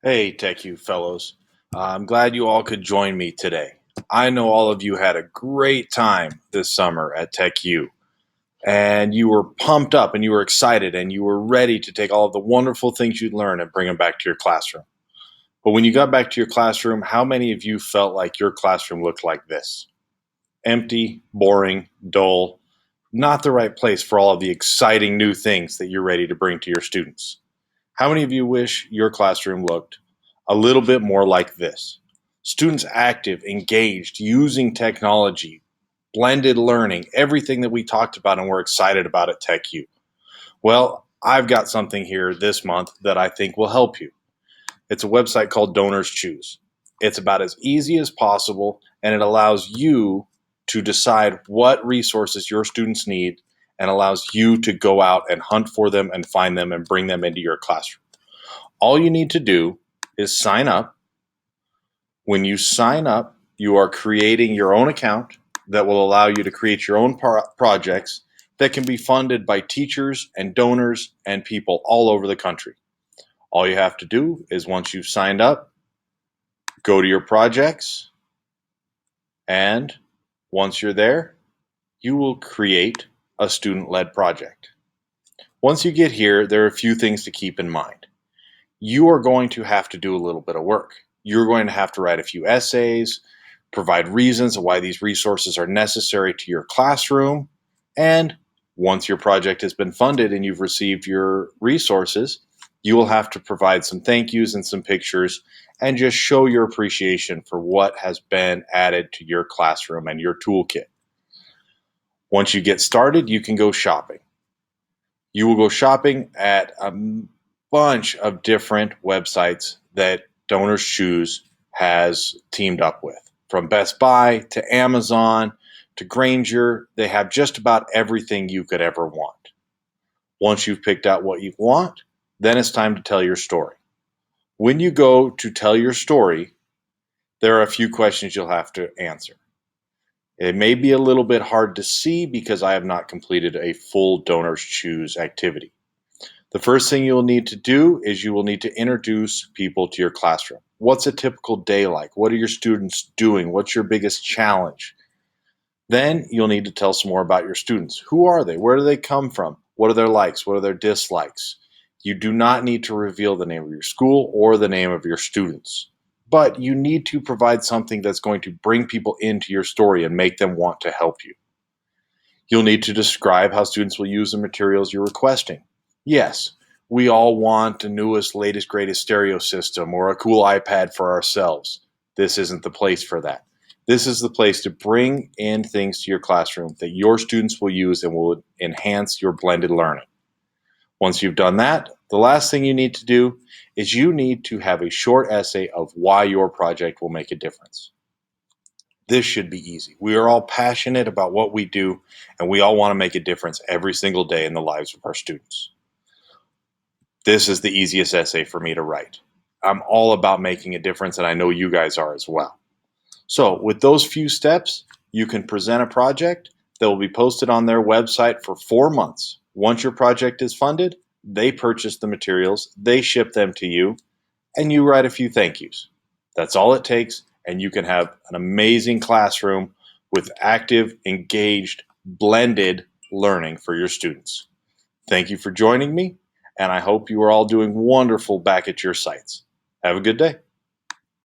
Hey, TechU fellows. I'm glad you all could join me today. I know all of you had a great time this summer at TechU, and you were pumped up and you were excited and you were ready to take all of the wonderful things you'd learned and bring them back to your classroom. But when you got back to your classroom, how many of you felt like your classroom looked like this? Empty, boring, dull, not the right place for all of the exciting new things that you're ready to bring to your students. How many of you wish your classroom looked a little bit more like this? Students active, engaged, using technology, blended learning, everything that we talked about and we're excited about at TechU. Well, I've got something here this month that I think will help you. It's a website called Donors Choose. It's about as easy as possible, and it allows you to decide what resources your students need and allows you to go out and hunt for them and find them and bring them into your classroom. All you need to do is sign up. When you sign up, you are creating your own account that will allow you to create your own projects that can be funded by teachers and donors and people all over the country. All you have to do is once you've signed up, go to your projects, and once you're there, you will create a student-led project. Once you get here, there are a few things to keep in mind. You are going to have to do a little bit of work. You're going to have to write a few essays, provide reasons of why these resources are necessary to your classroom, and once your project has been funded and you've received your resources, you will have to provide some thank yous and some pictures and just show your appreciation for what has been added to your classroom and your toolkit. Once you get started, you can go shopping. You will go shopping at a bunch of different websites that Donors Choose has teamed up with. From Best Buy to Amazon to Grainger, they have just about everything you could ever want. Once you've picked out what you want, then it's time to tell your story. When you go to tell your story, there are a few questions you'll have to answer. It may be a little bit hard to see because I have not completed a full Donors Choose activity. The first thing you'll need to do is you will need to introduce people to your classroom. What's a typical day like? What are your students doing? What's your biggest challenge? Then you'll need to tell some more about your students. Who are they? Where do they come from? What are their likes? What are their dislikes? You do not need to reveal the name of your school or the name of your students, but you need to provide something that's going to bring people into your story and make them want to help you. You'll need to describe how students will use the materials you're requesting. Yes, we all want the newest, latest, greatest stereo system or a cool iPad for ourselves. This isn't the place for that. This is the place to bring in things to your classroom that your students will use and will enhance your blended learning. Once you've done that, the last thing you need to do is you need to have a short essay of why your project will make a difference. This should be easy. We are all passionate about what we do, and we all want to make a difference every single day in the lives of our students. This is the easiest essay for me to write. I'm all about making a difference, and I know you guys are as well. So with those few steps, you can present a project that will be posted on their website for 4 months. Once your project is funded, they purchase the materials, they ship them to you, and you write a few thank yous. That's all it takes, and you can have an amazing classroom with active, engaged, blended learning for your students. Thank you for joining me, and I hope you are all doing wonderful back at your sites. Have a good day.